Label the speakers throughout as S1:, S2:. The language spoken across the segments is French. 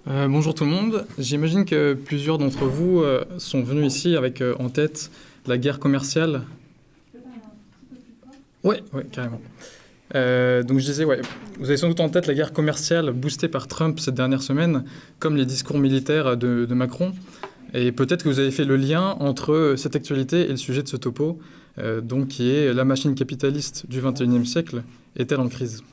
S1: Bonjour tout le monde. J'imagine que plusieurs d'entre vous sont venus ici avec en tête la guerre commerciale. Ouais, ouais, carrément. Donc je disais, ouais, vous avez sans doute en tête la guerre commerciale boostée par Trump cette dernière semaine, comme les discours militaires de Macron. Et peut-être que vous avez fait le lien entre cette actualité et le sujet de ce topo, donc qui est la machine capitaliste du XXIe siècle est-elle en crise?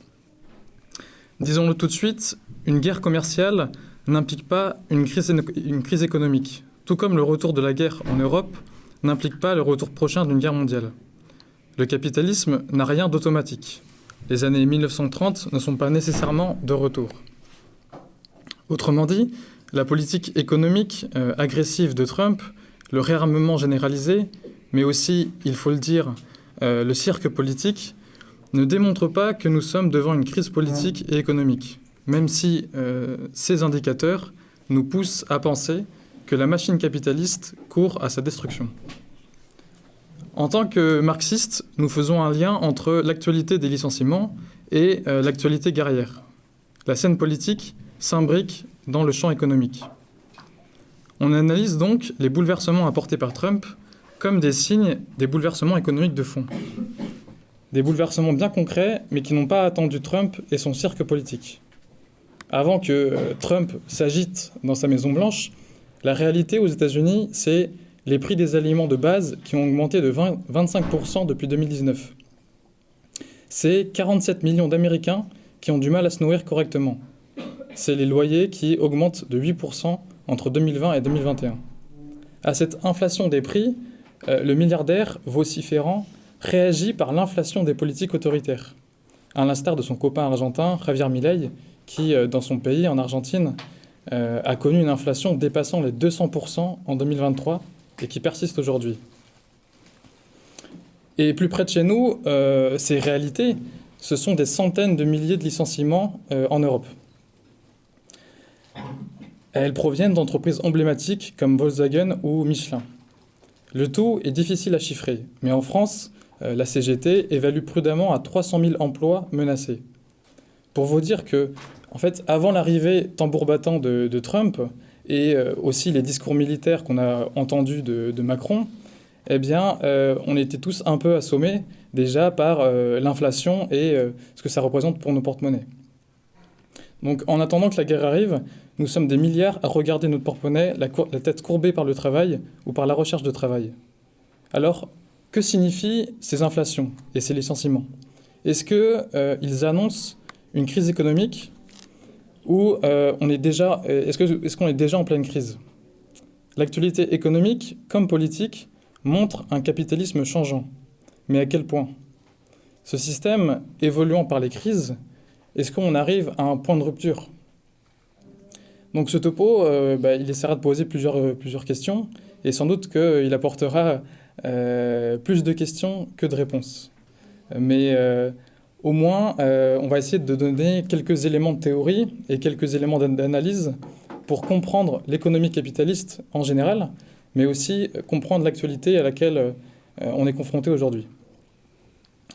S1: Disons-le tout de suite, une guerre commerciale n'implique pas une crise économique, tout comme le retour de la guerre en Europe n'implique pas le retour prochain d'une guerre mondiale. Le capitalisme n'a rien d'automatique. Les années 1930 ne sont pas nécessairement de retour. Autrement dit, la politique économique agressive de Trump, le réarmement généralisé, mais aussi, il faut le dire, le cirque politique, ne démontre pas que nous sommes devant une crise politique et économique, même si ces indicateurs nous poussent à penser que la machine capitaliste court à sa destruction. En tant que marxistes, nous faisons un lien entre l'actualité des licenciements et l'actualité guerrière. La scène politique s'imbrique dans le champ économique. On analyse donc les bouleversements apportés par Trump comme des signes des bouleversements économiques de fond. Des bouleversements bien concrets, mais qui n'ont pas attendu Trump et son cirque politique. Avant que Trump s'agite dans sa Maison-Blanche, la réalité aux États-Unis, c'est les prix des aliments de base qui ont augmenté de 25% depuis 2019. C'est 47 millions d'Américains qui ont du mal à se nourrir correctement. C'est les loyers qui augmentent de 8% entre 2020 et 2021. À cette inflation des prix, le milliardaire vociférant réagit par l'inflation des politiques autoritaires, à l'instar de son copain argentin Javier Milei, qui, dans son pays, en Argentine, a connu une inflation dépassant les 200% en 2023 et qui persiste aujourd'hui. Et plus près de chez nous, ces réalités, ce sont des centaines de milliers de licenciements en Europe. Elles proviennent d'entreprises emblématiques comme Volkswagen ou Michelin. Le tout est difficile à chiffrer, mais en France, la CGT évalue prudemment à 300 000 emplois menacés. Pour vous dire que, en fait, avant l'arrivée tambour battant de Trump et aussi les discours militaires qu'on a entendus de Macron, eh bien, on était tous un peu assommés déjà par l'inflation et ce que ça représente pour nos porte-monnaies. Donc, en attendant que la guerre arrive, nous sommes des milliards à regarder notre porte-monnaie, la tête courbée par le travail ou par la recherche de travail. Alors, que signifient ces inflations et ces licenciements? Est-ce qu'ils annoncent une crise économique ou est-ce qu'on est déjà en pleine crise? L'actualité économique comme politique montre un capitalisme changeant. Mais à quel point? Ce système évoluant par les crises, est-ce qu'on arrive à un point de rupture? Donc ce topo, il essaiera de poser plusieurs questions et sans doute qu'il apportera plus de questions que de réponses. Mais au moins, on va essayer de donner quelques éléments de théorie et quelques éléments d'analyse pour comprendre l'économie capitaliste en général, mais aussi comprendre l'actualité à laquelle on est confronté aujourd'hui.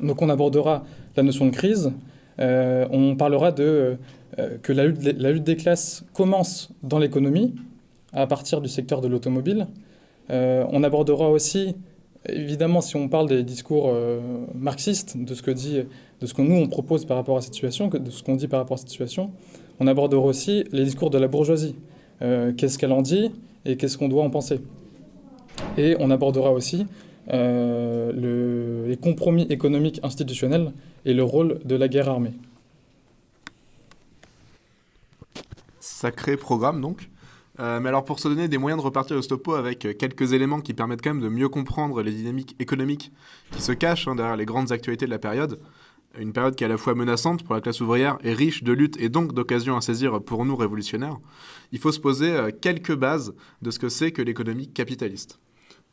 S1: Donc on abordera la notion de crise, on parlera que la lutte des classes commence dans l'économie, à partir du secteur de l'automobile. On abordera aussi, évidemment, si on parle des discours marxistes, de ce que nous on propose par rapport à cette situation, de ce qu'on dit par rapport à cette situation, on abordera aussi les discours de la bourgeoisie. Qu'est-ce qu'elle en dit et qu'est-ce qu'on doit en penser? Et on abordera aussi les compromis économiques institutionnels et le rôle de la guerre armée.
S2: Sacré programme donc. Mais alors pour se donner des moyens de repartir de ce topo avec quelques éléments qui permettent quand même de mieux comprendre les dynamiques économiques qui se cachent derrière les grandes actualités de la période, une période qui est à la fois menaçante pour la classe ouvrière et riche de luttes et donc d'occasions à saisir pour nous révolutionnaires, il faut se poser quelques bases de ce que c'est que l'économie capitaliste.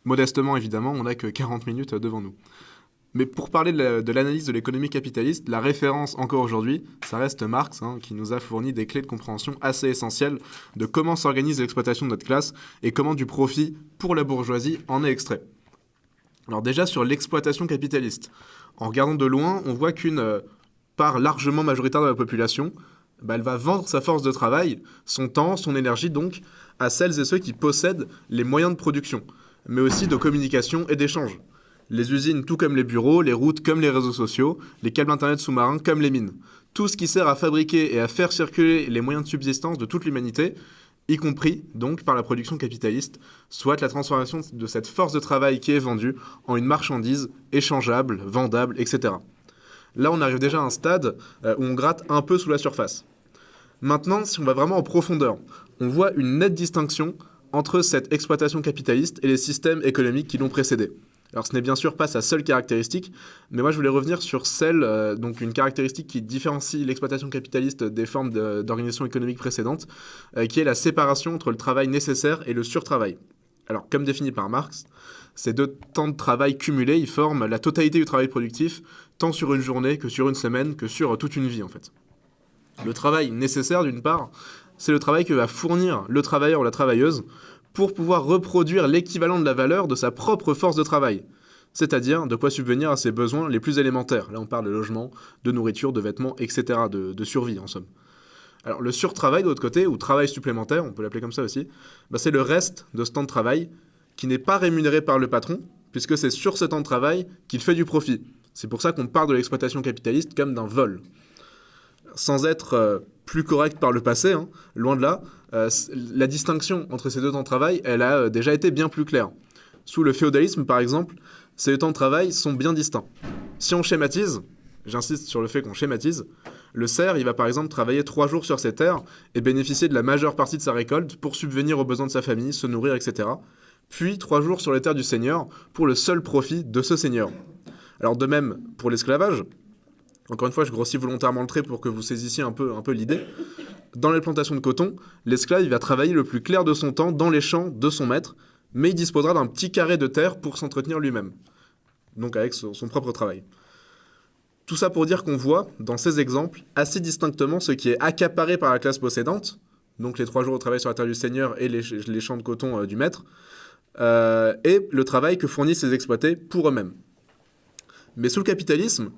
S2: Modestement évidemment, on n'a que 40 minutes devant nous. Mais pour parler de l'analyse de l'économie capitaliste, la référence encore aujourd'hui, ça reste Marx, qui nous a fourni des clés de compréhension assez essentielles de comment s'organise l'exploitation de notre classe et comment du profit pour la bourgeoisie en est extrait. Alors déjà sur l'exploitation capitaliste, en regardant de loin, on voit qu'une part largement majoritaire de la population elle va vendre sa force de travail, son temps, son énergie donc, à celles et ceux qui possèdent les moyens de production, mais aussi de communication et d'échange. Les usines tout comme les bureaux, les routes comme les réseaux sociaux, les câbles internet sous-marins comme les mines. Tout ce qui sert à fabriquer et à faire circuler les moyens de subsistance de toute l'humanité, y compris donc par la production capitaliste, soit la transformation de cette force de travail qui est vendue en une marchandise échangeable, vendable, etc. Là, on arrive déjà à un stade où on gratte un peu sous la surface. Maintenant, si on va vraiment en profondeur, on voit une nette distinction entre cette exploitation capitaliste et les systèmes économiques qui l'ont précédée. Alors ce n'est bien sûr pas sa seule caractéristique, mais moi je voulais revenir sur donc une caractéristique qui différencie l'exploitation capitaliste des formes d'organisation économique précédentes, qui est la séparation entre le travail nécessaire et le surtravail. Alors comme défini par Marx, ces deux temps de travail cumulés, ils forment la totalité du travail productif, tant sur une journée que sur une semaine, que sur toute une vie en fait. Le travail nécessaire d'une part, c'est le travail que va fournir le travailleur ou la travailleuse pour pouvoir reproduire l'équivalent de la valeur de sa propre force de travail, c'est-à-dire de quoi subvenir à ses besoins les plus élémentaires. Là, on parle de logement, de nourriture, de vêtements, etc., de survie, en somme. Alors, le surtravail, de l'autre côté, ou travail supplémentaire, on peut l'appeler comme ça aussi, c'est le reste de ce temps de travail qui n'est pas rémunéré par le patron, puisque c'est sur ce temps de travail qu'il fait du profit. C'est pour ça qu'on parle de l'exploitation capitaliste comme d'un vol. Sans être plus correct par le passé, loin de là, la distinction entre ces deux temps de travail, elle a déjà été bien plus claire. Sous le féodalisme, par exemple, ces deux temps de travail sont bien distincts. Si on schématise, j'insiste sur le fait qu'on schématise, le serf, il va par exemple travailler 3 jours sur ses terres et bénéficier de la majeure partie de sa récolte pour subvenir aux besoins de sa famille, se nourrir, etc. Puis 3 jours sur les terres du seigneur pour le seul profit de ce seigneur. Alors de même pour l'esclavage, encore une fois, je grossis volontairement le trait pour que vous saisissiez un peu l'idée. Dans les plantations de coton, l'esclave il va travailler le plus clair de son temps dans les champs de son maître, mais il disposera d'un petit carré de terre pour s'entretenir lui-même, donc avec son propre travail. Tout ça pour dire qu'on voit, dans ces exemples, assez distinctement ce qui est accaparé par la classe possédante, donc les 3 jours au travail sur la terre du seigneur et les champs de coton du maître, et le travail que fournissent les exploités pour eux-mêmes. Mais sous le capitalisme,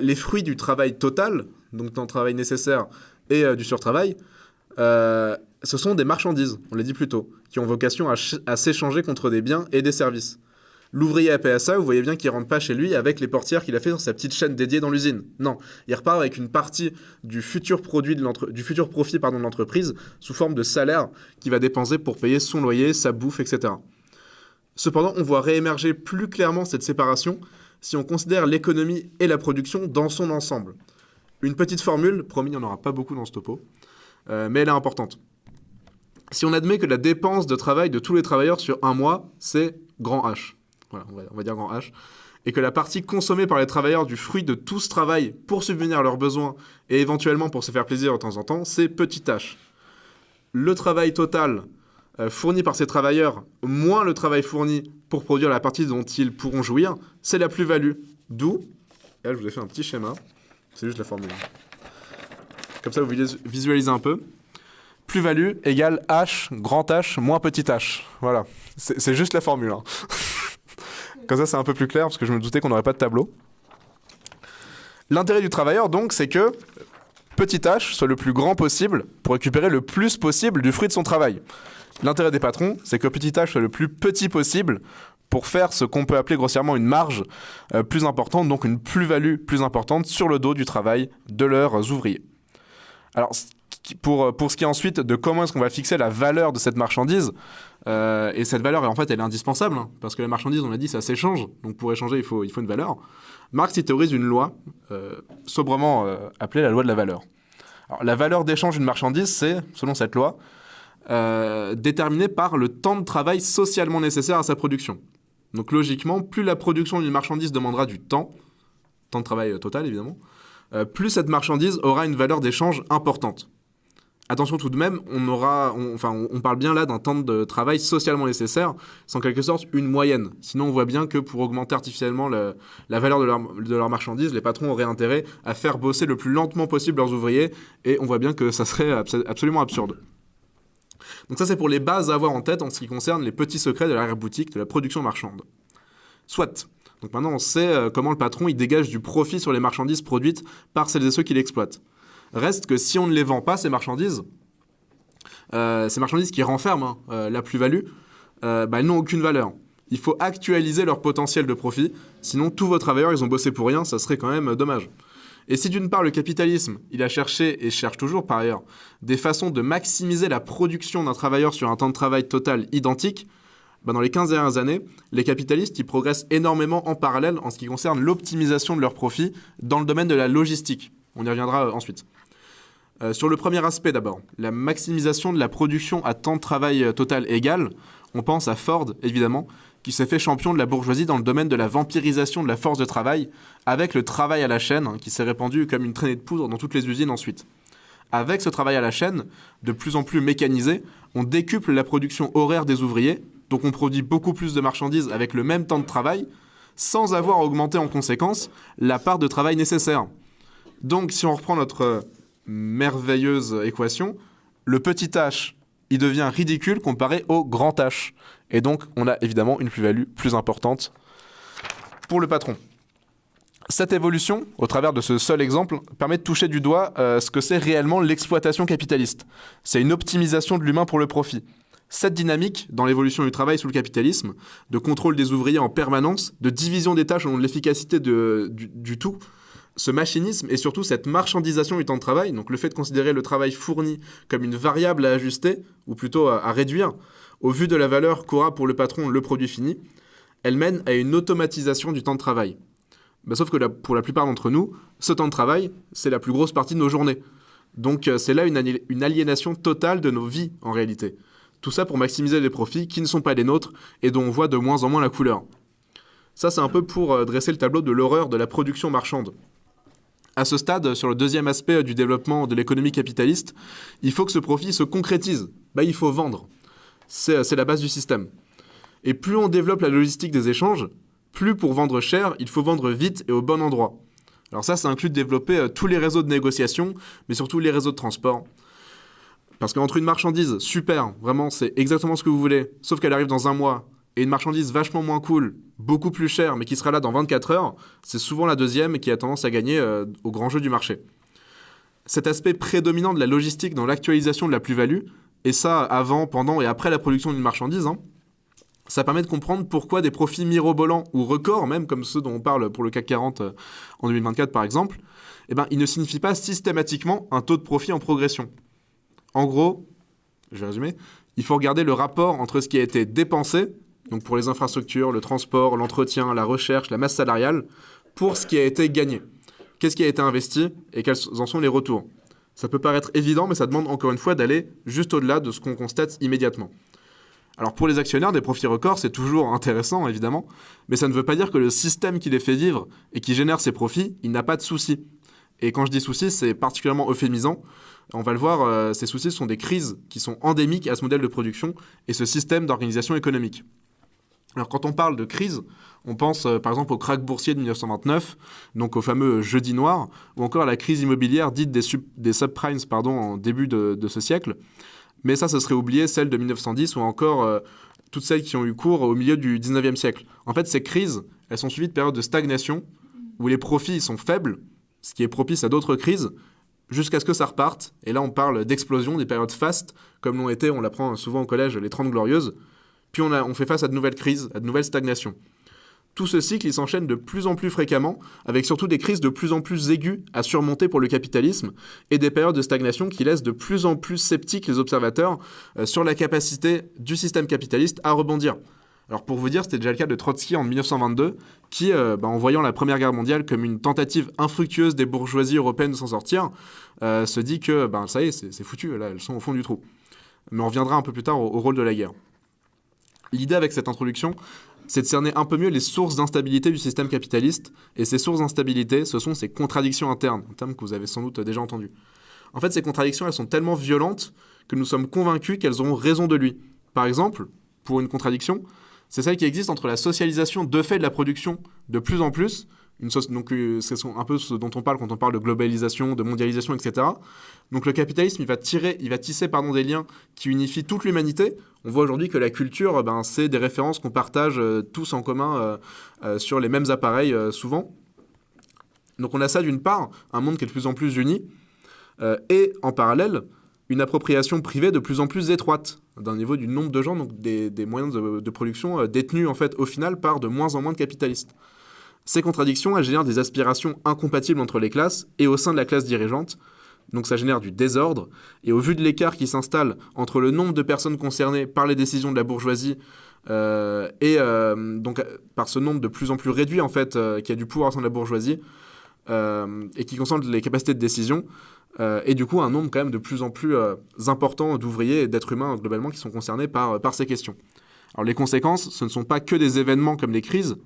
S2: les fruits du travail total, donc d'un travail nécessaire et du surtravail, ce sont des marchandises, on l'a dit plus tôt, qui ont vocation à s'échanger contre des biens et des services. L'ouvrier à PSA, vous voyez bien qu'il ne rentre pas chez lui avec les portières qu'il a fait dans sa petite chaîne dédiée dans l'usine. Non, il repart avec une partie du futur profit de l'entreprise sous forme de salaire qu'il va dépenser pour payer son loyer, sa bouffe, etc. Cependant, on voit réémerger plus clairement cette séparation si on considère l'économie et la production dans son ensemble. Une petite formule, promis, il n'y en aura pas beaucoup dans ce topo, mais elle est importante. Si on admet que la dépense de travail de tous les travailleurs sur un mois, c'est grand H, voilà, on va dire grand H, et que la partie consommée par les travailleurs du fruit de tout ce travail pour subvenir à leurs besoins et éventuellement pour se faire plaisir de temps en temps, c'est petit h. Le travail total fourni par ces travailleurs, moins le travail fourni pour produire la partie dont ils pourront jouir, c'est la plus-value. D'où, et là je vous ai fait un petit schéma, c'est juste la formule. Comme ça vous visualisez un peu. Plus-value égale H, grand H, moins petit h. Voilà, c'est juste la formule. Comme ça c'est un peu plus clair, parce que je me doutais qu'on n'aurait pas de tableau. L'intérêt du travailleur, donc, c'est que petit h soit le plus grand possible pour récupérer le plus possible du fruit de son travail. L'intérêt des patrons, c'est que petit h soit le plus petit possible pour faire ce qu'on peut appeler grossièrement une marge plus importante, donc une plus-value plus importante sur le dos du travail de leurs ouvriers. Alors, pour ce qui est ensuite de comment est-ce qu'on va fixer la valeur de cette marchandise, et cette valeur, en fait, elle est indispensable, parce que la marchandise, on l'a dit, ça s'échange, donc pour échanger, il faut une valeur. Marx il théorise une loi, sobrement appelée la loi de la valeur. Alors, la valeur d'échange d'une marchandise, c'est, selon cette loi, déterminée par le temps de travail socialement nécessaire à sa production. Donc logiquement, plus la production d'une marchandise demandera du temps de travail total évidemment, plus cette marchandise aura une valeur d'échange importante. Attention tout de même, on parle bien là d'un temps de travail socialement nécessaire, c'est en quelque sorte une moyenne. Sinon on voit bien que pour augmenter artificiellement la valeur de leur marchandise, les patrons auraient intérêt à faire bosser le plus lentement possible leurs ouvriers, et on voit bien que ça serait absolument absurde. Donc ça c'est pour les bases à avoir en tête en ce qui concerne les petits secrets de l'arrière-boutique de la production marchande. Soit. Donc maintenant on sait comment le patron il dégage du profit sur les marchandises produites par celles et ceux qui l'exploitent. Reste que si on ne les vend pas, ces marchandises qui renferment la plus-value, elles n'ont aucune valeur. Il faut actualiser leur potentiel de profit, sinon tous vos travailleurs, ils ont bossé pour rien, ça serait quand même dommage. Et si d'une part le capitalisme, il a cherché, et cherche toujours par ailleurs, des façons de maximiser la production d'un travailleur sur un temps de travail total identique, dans les 15 dernières années, les capitalistes ils progressent énormément en parallèle en ce qui concerne l'optimisation de leurs profits dans le domaine de la logistique. On y reviendra ensuite. Sur le premier aspect d'abord, la maximisation de la production à temps de travail total égal, on pense à Ford évidemment, qui s'est fait champion de la bourgeoisie dans le domaine de la vampirisation de la force de travail, avec le travail à la chaîne, qui s'est répandu comme une traînée de poudre dans toutes les usines ensuite. Avec ce travail à la chaîne, de plus en plus mécanisé, on décuple la production horaire des ouvriers, donc on produit beaucoup plus de marchandises avec le même temps de travail, sans avoir augmenté en conséquence la part de travail nécessaire. Donc si on reprend notre merveilleuse équation, le petit h, il devient ridicule comparé au grand H. Et donc, on a évidemment une plus-value plus importante pour le patron. Cette évolution, au travers de ce seul exemple, permet de toucher du doigt ce que c'est réellement l'exploitation capitaliste. C'est une optimisation de l'humain pour le profit. Cette dynamique, dans l'évolution du travail sous le capitalisme, de contrôle des ouvriers en permanence, de division des tâches selon l'efficacité du tout, ce machinisme et surtout cette marchandisation du temps de travail, donc le fait de considérer le travail fourni comme une variable à ajuster, ou plutôt à réduire, au vu de la valeur qu'aura pour le patron le produit fini, elle mène à une automatisation du temps de travail. Sauf que pour la plupart d'entre nous, ce temps de travail, c'est la plus grosse partie de nos journées. Donc c'est là une aliénation totale de nos vies en réalité. Tout ça pour maximiser les profits qui ne sont pas les nôtres et dont on voit de moins en moins la couleur. Ça c'est un peu pour dresser le tableau de l'horreur de la production marchande. À ce stade, sur le deuxième aspect du développement de l'économie capitaliste, il faut que ce profit se concrétise. Il faut vendre. C'est la base du système. Et plus on développe la logistique des échanges, plus pour vendre cher, il faut vendre vite et au bon endroit. Alors ça inclut de développer tous les réseaux de négociation, mais surtout les réseaux de transport. Parce qu'entre une marchandise, super, vraiment, c'est exactement ce que vous voulez, sauf qu'elle arrive dans un mois, et une marchandise vachement moins cool, beaucoup plus chère, mais qui sera là dans 24 heures, c'est souvent la deuxième qui a tendance à gagner au grand jeu du marché. Cet aspect prédominant de la logistique dans l'actualisation de la plus-value, et ça avant, pendant et après la production d'une marchandise, ça permet de comprendre pourquoi des profits mirobolants ou records, même comme ceux dont on parle pour le CAC 40 en 2024 par exemple, ils ne signifient pas systématiquement un taux de profit en progression. En gros, je vais résumer, il faut regarder le rapport entre ce qui a été dépensé, donc pour les infrastructures, le transport, l'entretien, la recherche, la masse salariale, pour ce qui a été gagné. Qu'est-ce qui a été investi et quels en sont les retours ? Ça peut paraître évident, mais ça demande encore une fois d'aller juste au-delà de ce qu'on constate immédiatement. Alors pour les actionnaires, des profits records, c'est toujours intéressant évidemment, mais ça ne veut pas dire que le système qui les fait vivre et qui génère ces profits, il n'a pas de soucis. Et quand je dis soucis, c'est particulièrement euphémisant. On va le voir, ces soucis sont des crises qui sont endémiques à ce modèle de production et ce système d'organisation économique. Alors quand on parle de crise, on pense par exemple au krach boursier de 1929, donc au fameux jeudi noir, ou encore à la crise immobilière dite des subprimes en début de ce siècle. Mais ça, ce serait oublié celle de 1910 ou encore toutes celles qui ont eu cours au milieu du 19e siècle. En fait, ces crises, elles sont suivies de périodes de stagnation où les profits sont faibles, ce qui est propice à d'autres crises, jusqu'à ce que ça reparte. Et là, on parle d'explosion, des périodes fastes, comme l'ont été, on l'apprend souvent au collège, les 30 glorieuses. Puis on fait face à de nouvelles crises, à de nouvelles stagnations. Tout ce cycle, il s'enchaîne de plus en plus fréquemment, avec surtout des crises de plus en plus aiguës à surmonter pour le capitalisme, et des périodes de stagnation qui laissent de plus en plus sceptiques les observateurs sur la capacité du système capitaliste à rebondir. Alors pour vous dire, c'était déjà le cas de Trotsky en 1922, qui, en voyant la Première Guerre mondiale comme une tentative infructueuse des bourgeoisies européennes de s'en sortir, se dit que ça y est, c'est foutu, là, elles sont au fond du trou. Mais on reviendra un peu plus tard au rôle de la guerre. L'idée avec cette introduction, c'est de cerner un peu mieux les sources d'instabilité du système capitaliste. Et ces sources d'instabilité, ce sont ces contradictions internes, un terme que vous avez sans doute déjà entendu. En fait, ces contradictions, elles sont tellement violentes que nous sommes convaincus qu'elles auront raison de lui. Par exemple, pour une contradiction, c'est celle qui existe entre la socialisation de fait de la production de plus en plus, c'est un peu ce dont on parle quand on parle de globalisation, de mondialisation, etc. Donc le capitalisme, il va tisser des liens qui unifient toute l'humanité. On voit aujourd'hui que la culture, c'est des références qu'on partage tous en commun sur les mêmes appareils souvent. Donc on a ça d'une part, un monde qui est de plus en plus uni, et en parallèle, une appropriation privée de plus en plus étroite d'un niveau du nombre de gens, donc des moyens de production détenus en fait au final par de moins en moins de capitalistes. Ces contradictions, elles génèrent des aspirations incompatibles entre les classes et au sein de la classe dirigeante. Donc ça génère du désordre. Et au vu de l'écart qui s'installe entre le nombre de personnes concernées par les décisions de la bourgeoisie donc par ce nombre de plus en plus réduit en fait qui a du pouvoir au sein de la bourgeoisie et qui concentre les capacités de décision, et du coup un nombre quand même de plus en plus important d'ouvriers et d'êtres humains globalement qui sont concernés par ces questions. Alors les conséquences, ce ne sont pas que des événements comme des crises,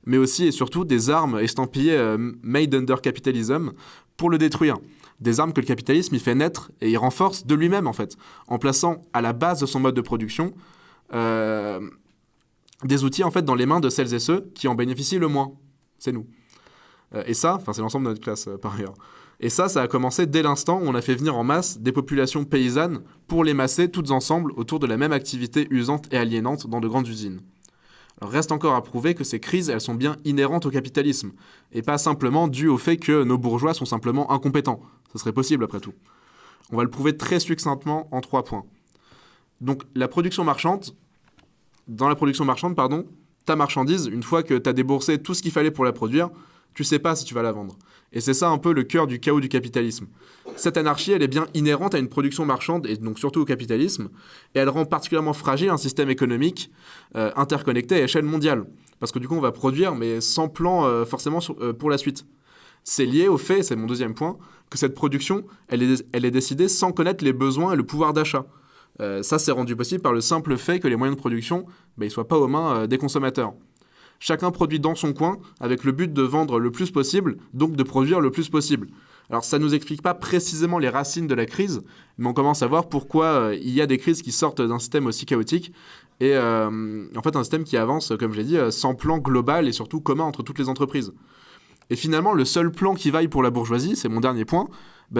S2: mais aussi et surtout des armes estampillées made under capitalism pour le détruire. Des armes que le capitalisme il fait naître et il renforce de lui-même en fait, en plaçant à la base de son mode de production des outils en fait dans les mains de celles et ceux qui en bénéficient le moins. C'est nous. Et ça, c'est l'ensemble de notre classe par ailleurs. Et ça a commencé dès l'instant où on a fait venir en masse des populations paysannes pour les masser toutes ensemble autour de la même activité usante et aliénante dans de grandes usines. Alors, reste encore à prouver que ces crises, elles sont bien inhérentes au capitalisme, et pas simplement dues au fait que nos bourgeois sont simplement incompétents. Ce serait possible après tout. On va le prouver très succinctement en 3 points. Donc la production marchande, ta marchandise, une fois que tu as déboursé tout ce qu'il fallait pour la produire, tu sais pas si tu vas la vendre. Et c'est ça un peu le cœur du chaos du capitalisme. Cette anarchie, elle est bien inhérente à une production marchande, et donc surtout au capitalisme, et elle rend particulièrement fragile un système économique interconnecté à échelle mondiale. Parce que du coup, on va produire, mais sans plan forcément pour la suite. C'est lié au fait, c'est mon deuxième point, que cette production, elle est décidée sans connaître les besoins et le pouvoir d'achat. Ça, c'est rendu possible par le simple fait que les moyens de production, ils soient pas aux mains des consommateurs. Chacun produit dans son coin avec le but de vendre le plus possible, donc de produire le plus possible. Alors ça ne nous explique pas précisément les racines de la crise, mais on commence à voir pourquoi il y a des crises qui sortent d'un système aussi chaotique, et en fait un système qui avance, comme je l'ai dit, sans plan global et surtout commun entre toutes les entreprises. Et finalement, le seul plan qui vaille pour la bourgeoisie, c'est mon dernier point,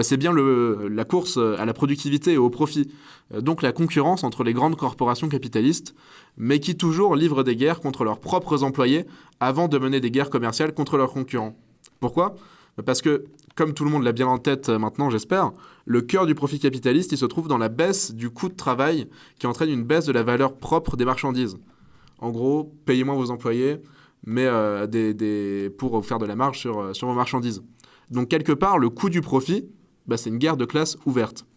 S2: c'est bien la course à la productivité et au profit. Donc la concurrence entre les grandes corporations capitalistes, mais qui toujours livrent des guerres contre leurs propres employés avant de mener des guerres commerciales contre leurs concurrents. Pourquoi ? Parce que, comme tout le monde l'a bien en tête maintenant, j'espère, le cœur du profit capitaliste, il se trouve dans la baisse du coût de travail qui entraîne une baisse de la valeur propre des marchandises. En gros, payez moins vos employés, mais pour faire de la marge sur vos marchandises. Donc quelque part, le coût du profit, c'est une guerre de classe ouverte.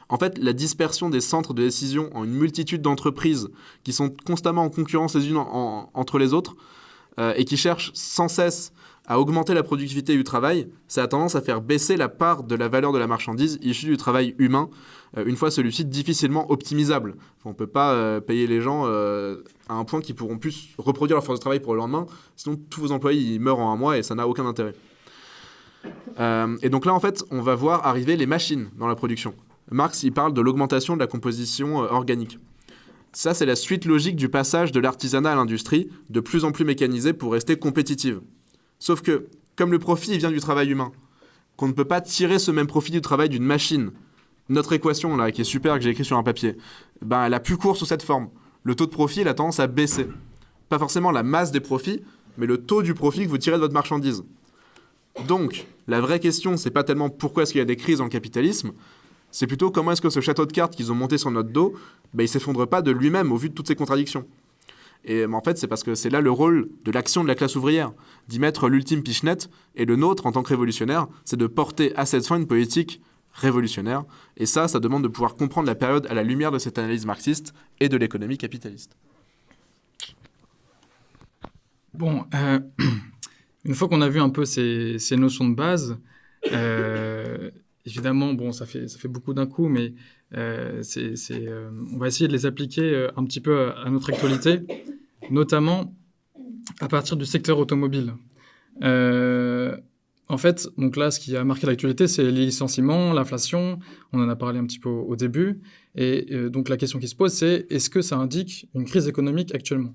S2: En fait, la dispersion des centres de décision en une multitude d'entreprises qui sont constamment en concurrence les unes entre les autres et qui cherchent sans cesse à augmenter la productivité du travail, ça a tendance à faire baisser la part de la valeur de la marchandise issue du travail humain, une fois celui-ci difficilement optimisable. On ne peut pas payer les gens à un point qu'ils pourront plus reproduire leur force de travail pour le lendemain, sinon tous vos employés ils meurent en un mois et ça n'a aucun intérêt. Et donc là, en fait, on va voir arriver les machines dans la production. Marx, il parle de l'augmentation de la composition organique. Ça, c'est la suite logique du passage de l'artisanat à l'industrie, de plus en plus mécanisée pour rester compétitive. Sauf que, comme le profit il vient du travail humain, qu'on ne peut pas tirer ce même profit du travail d'une machine, notre équation, là, qui est super, que j'ai écrite sur un papier, elle a plus court sous cette forme. Le taux de profit, il a tendance à baisser. Pas forcément la masse des profits, mais le taux du profit que vous tirez de votre marchandise. Donc, la vraie question, c'est pas tellement pourquoi est-ce qu'il y a des crises dans le capitalisme, c'est plutôt comment est-ce que ce château de cartes qu'ils ont monté sur notre dos, il s'effondre pas de lui-même au vu de toutes ces contradictions. Et en fait, c'est parce que c'est là le rôle de l'action de la classe ouvrière, d'y mettre l'ultime pichenette, et le nôtre, en tant que révolutionnaire, c'est de porter à cette fin une politique révolutionnaire. Et ça demande de pouvoir comprendre la période à la lumière de cette analyse marxiste et de l'économie capitaliste.
S1: Bon, une fois qu'on a vu un peu ces notions de base, évidemment, ça fait beaucoup d'un coup, mais on va essayer de les appliquer un petit peu à notre actualité, notamment à partir du secteur automobile. En fait, donc là, ce qui a marqué l'actualité, c'est les licenciements, l'inflation. On en a parlé un petit peu au début. Et donc la question qui se pose, c'est est-ce que ça indique une crise économique actuellement ?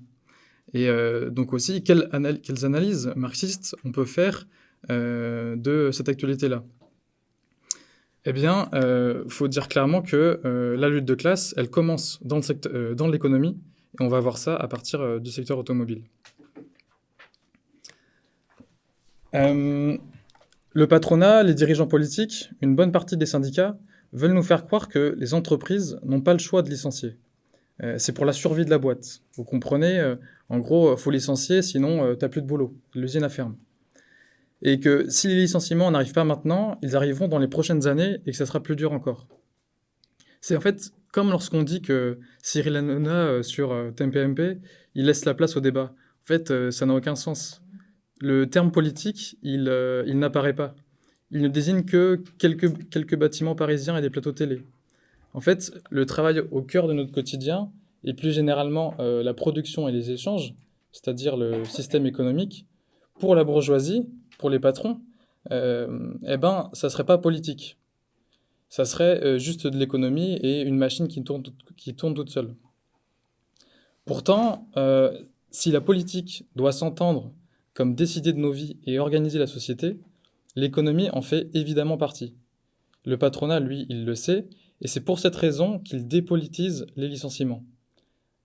S1: Et donc aussi, quelles analyses marxistes on peut faire de cette actualité-là ? Eh bien, faut dire clairement que la lutte de classe, elle commence dans l'économie, et on va voir ça à partir du secteur automobile. Le patronat, les dirigeants politiques, une bonne partie des syndicats veulent nous faire croire que les entreprises n'ont pas le choix de licencier. C'est pour la survie de la boîte. Vous comprenez, en gros, faut licencier, sinon t'as plus de boulot. L'usine a ferme. Et que si les licenciements n'arrivent pas maintenant, ils arriveront dans les prochaines années et que ça sera plus dur encore. C'est en fait comme lorsqu'on dit que Cyril Hanouna sur TMP, il laisse la place au débat. En fait, ça n'a aucun sens. Le terme politique, il n'apparaît pas. Il ne désigne que quelques bâtiments parisiens et des plateaux télé. En fait, le travail au cœur de notre quotidien, et plus généralement la production et les échanges, c'est-à-dire le système économique, pour la bourgeoisie, pour les patrons, eh ben, ça serait pas politique. Ça serait juste de l'économie et une machine qui tourne toute seule. Pourtant, si la politique doit s'entendre comme décider de nos vies et organiser la société, l'économie en fait évidemment partie. Le patronat, lui, il le sait, et c'est pour cette raison qu'il dépolitise les licenciements.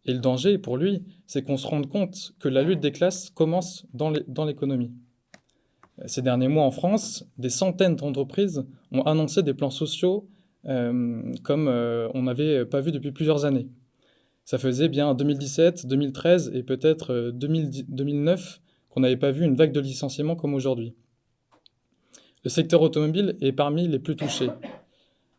S1: Et le danger, pour lui, c'est qu'on se rende compte que la lutte des classes commence dans l'économie. Ces derniers mois en France, des centaines d'entreprises ont annoncé des plans sociaux comme on n'avait pas vu depuis plusieurs années. Ça faisait bien 2017, 2013 et peut-être 2009 qu'on n'avait pas vu une vague de licenciements comme aujourd'hui. Le secteur automobile est parmi les plus touchés.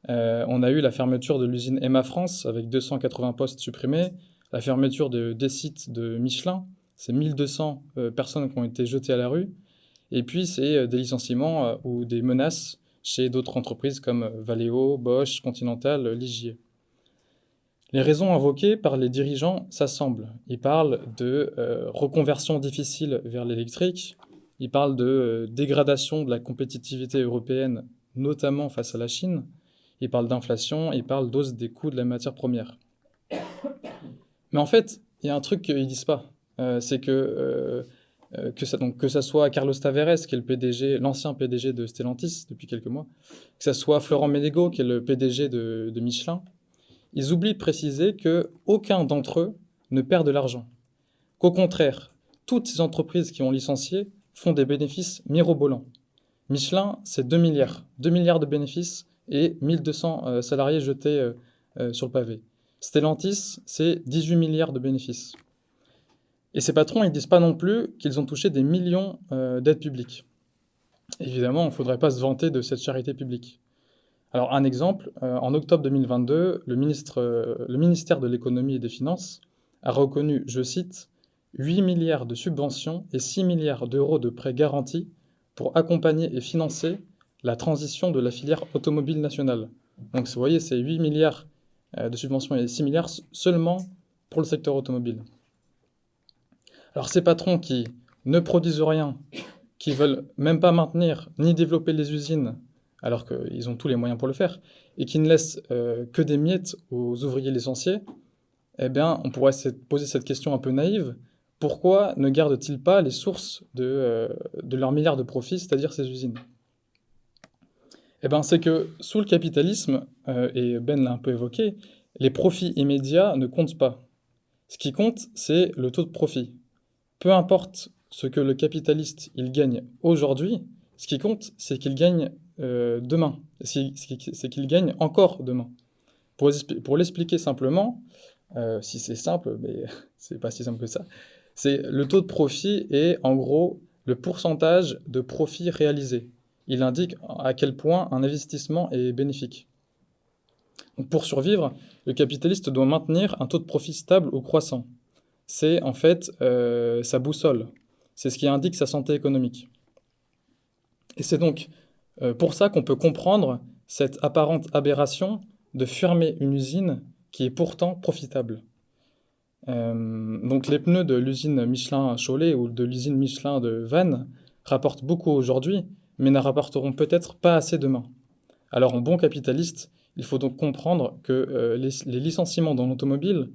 S1: On a eu la fermeture de l'usine Emma France avec 280 postes supprimés, la fermeture des sites de Michelin, c'est 1200 personnes qui ont été jetées à la rue, et puis c'est des licenciements ou des menaces chez d'autres entreprises comme Valeo, Bosch, Continental, Ligier. Les raisons invoquées par les dirigeants s'assemblent. Ils parlent de reconversion difficile vers l'électrique, ils parlent de dégradation de la compétitivité européenne, notamment face à la Chine, ils parlent d'inflation, ils parlent d'hausse des coûts de la matière première. Mais en fait, il y a un truc qu'ils disent pas, c'est que ça soit Carlos Tavares, qui est le PDG, l'ancien PDG de Stellantis depuis quelques mois, que ça soit Florent Menegaux, qui est le PDG de Michelin, ils oublient de préciser qu'aucun d'entre eux ne perd de l'argent. Qu'au contraire, toutes ces entreprises qui ont licencié font des bénéfices mirobolants. Michelin, c'est 2 milliards. 2 milliards de bénéfices et 1200 salariés jetés sur le pavé. Stellantis, c'est 18 milliards de bénéfices. Et ces patrons, ils ne disent pas non plus qu'ils ont touché des millions d'aides publiques. Évidemment, il ne faudrait pas se vanter de cette charité publique. Alors, un exemple, en octobre 2022, le ministère de l'économie et des finances a reconnu, je cite, 8 milliards de subventions et 6 milliards d'euros de prêts garantis pour accompagner et financer la transition de la filière automobile nationale. Donc, vous voyez, c'est 8 milliards de subventions et 6 milliards seulement pour le secteur automobile. Alors, ces patrons qui ne produisent rien, qui veulent même pas maintenir ni développer les usines, alors qu'ils ont tous les moyens pour le faire, et qui ne laissent que des miettes aux ouvriers licenciés, eh bien, on pourrait se poser cette question un peu naïve. Pourquoi ne gardent-ils pas les sources de leurs milliards de profits, c'est-à-dire ces usines ? Eh bien, c'est que sous le capitalisme, et Ben l'a un peu évoqué, les profits immédiats ne comptent pas. Ce qui compte, c'est le taux de profit. Peu importe ce que le capitaliste il gagne aujourd'hui, ce qui compte, c'est qu'il gagne demain. C'est qu'il gagne encore demain. Pour l'expliquer simplement, si c'est simple, mais c'est pas si simple que ça, c'est le taux de profit est en gros le pourcentage de profit réalisé. Il indique à quel point un investissement est bénéfique. Donc pour survivre, le capitaliste doit maintenir un taux de profit stable ou croissant. C'est en fait sa boussole. C'est ce qui indique sa santé économique. Et c'est donc pour ça qu'on peut comprendre cette apparente aberration de fermer une usine qui est pourtant profitable. Donc les pneus de l'usine Michelin à Cholet ou de l'usine Michelin de Vannes rapportent beaucoup aujourd'hui, mais ne rapporteront peut-être pas assez demain. Alors en bon capitaliste, il faut donc comprendre que les licenciements dans l'automobile,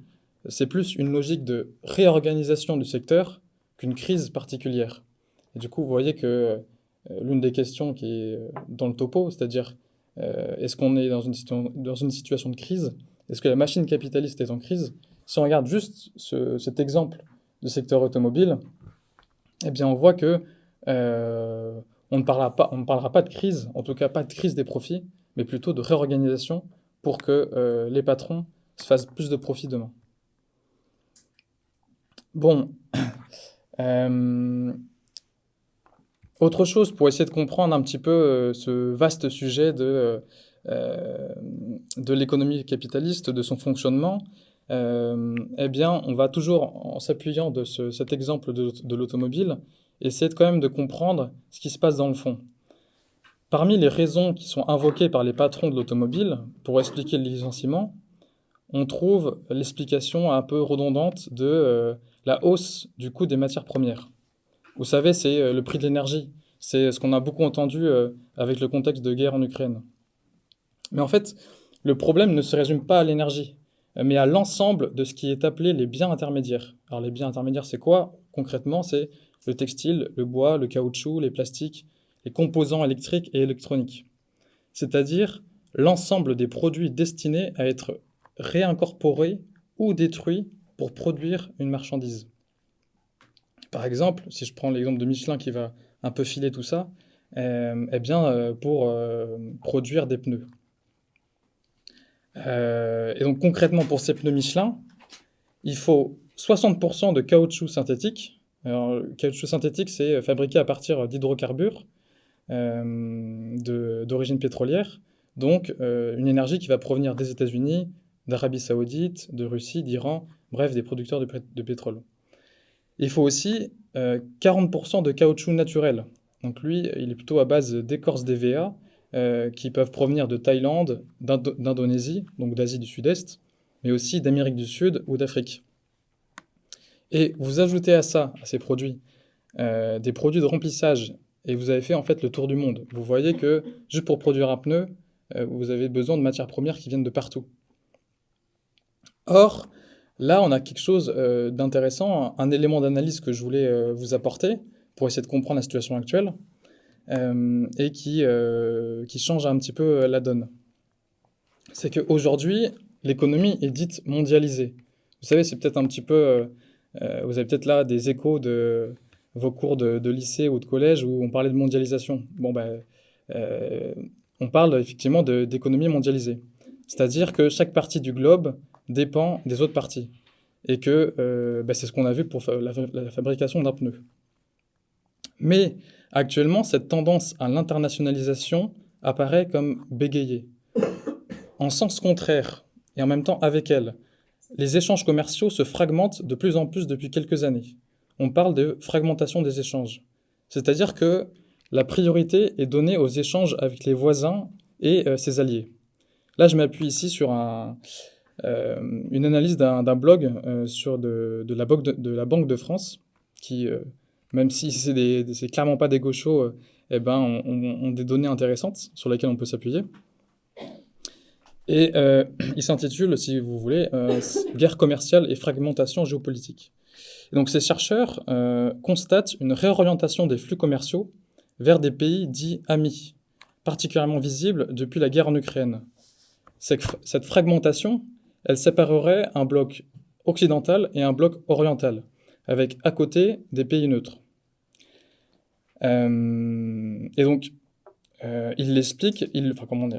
S1: c'est plus une logique de réorganisation du secteur qu'une crise particulière. Et du coup, vous voyez que l'une des questions qui est dans le topo, c'est-à-dire est-ce qu'on est dans une situation de crise ? Est-ce que la machine capitaliste est en crise ? Si on regarde juste cet exemple du secteur automobile, eh bien on voit que on ne parlera pas de crise, en tout cas pas de crise des profits, mais plutôt de réorganisation pour que les patrons se fassent plus de profits demain. Bon, euh, autre chose pour essayer de comprendre un petit peu ce vaste sujet de l'économie capitaliste, de son fonctionnement, eh bien, on va toujours, en s'appuyant de cet exemple de l'automobile, essayer quand même de comprendre ce qui se passe dans le fond. Parmi les raisons qui sont invoquées par les patrons de l'automobile pour expliquer le licenciement, on trouve l'explication un peu redondante de la hausse du coût des matières premières. Vous savez, c'est le prix de l'énergie. C'est ce qu'on a beaucoup entendu avec le contexte de guerre en Ukraine. Mais en fait, le problème ne se résume pas à l'énergie, mais à l'ensemble de ce qui est appelé les biens intermédiaires. Alors les biens intermédiaires, c'est quoi concrètement? C'est le textile, le bois, le caoutchouc, les plastiques, les composants électriques et électroniques. C'est-à-dire l'ensemble des produits destinés à être réincorporés ou détruits pour produire une marchandise. Par exemple, si je prends l'exemple de Michelin qui va un peu filer tout ça, pour produire des pneus. Et donc concrètement pour ces pneus Michelin, il faut 60% de caoutchouc synthétique. Alors, le caoutchouc synthétique, c'est fabriqué à partir d'hydrocarbures d'origine pétrolière, donc une énergie qui va provenir des États-Unis, d'Arabie Saoudite, de Russie, d'Iran, bref, des producteurs de pétrole. Il faut aussi 40% de caoutchouc naturel. Donc lui, il est plutôt à base d'écorce d'EVA qui peuvent provenir de Thaïlande, d'Indonésie, donc d'Asie du Sud-Est, mais aussi d'Amérique du Sud ou d'Afrique. Et vous ajoutez à ça, à ces produits, des produits de remplissage, et vous avez fait en fait le tour du monde. Vous voyez que juste pour produire un pneu, vous avez besoin de matières premières qui viennent de partout. Or, là, on a quelque chose d'intéressant, un élément d'analyse que je voulais vous apporter pour essayer de comprendre la situation actuelle et qui change un petit peu la donne. C'est qu'aujourd'hui, l'économie est dite mondialisée. Vous savez, c'est peut-être un petit peu... vous avez peut-être là des échos de vos cours de lycée ou de collège où on parlait de mondialisation. Bon, on parle effectivement d'économie mondialisée. C'est-à-dire que chaque partie du globe dépend des autres parties. Et que c'est ce qu'on a vu pour la fabrication d'un pneu. Mais actuellement, cette tendance à l'internationalisation apparaît comme bégayée. En sens contraire, et en même temps avec elle, les échanges commerciaux se fragmentent de plus en plus depuis quelques années. On parle de fragmentation des échanges. C'est-à-dire que la priorité est donnée aux échanges avec les voisins et ses alliés. Là, je m'appuie ici sur une analyse d'un blog de la Banque de France, qui, même si c'est clairement pas des gauchos, ont des données intéressantes sur lesquelles on peut s'appuyer. Et il s'intitule, si vous voulez, Guerre commerciale et fragmentation géopolitique. Et donc ces chercheurs constatent une réorientation des flux commerciaux vers des pays dits amis, particulièrement visible depuis la guerre en Ukraine. Cette fragmentation, elle séparerait un bloc occidental et un bloc oriental, avec à côté des pays neutres. Et donc, il l'explique,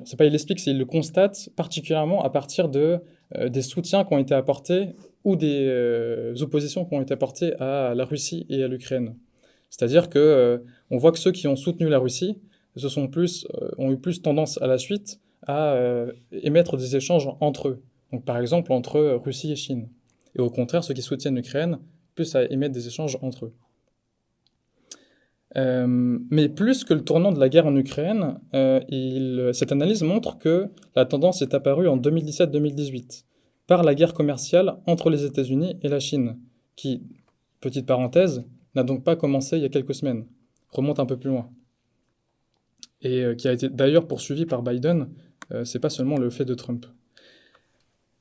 S1: c'est pas il l'explique, c'est il le constate particulièrement à partir des soutiens qui ont été apportés ou des oppositions qui ont été apportées à la Russie et à l'Ukraine. C'est-à-dire que on voit que ceux qui ont soutenu la Russie ont eu plus tendance à la suite à émettre des échanges entre eux. Donc par exemple entre Russie et Chine. Et au contraire, ceux qui soutiennent l'Ukraine, plus à émettre des échanges entre eux. Mais plus que le tournant de la guerre en Ukraine, cette analyse montre que la tendance est apparue en 2017-2018 par la guerre commerciale entre les États-Unis et la Chine, qui, petite parenthèse, n'a donc pas commencé il y a quelques semaines, remonte un peu plus loin, et qui a été d'ailleurs poursuivie par Biden, c'est pas seulement le fait de Trump.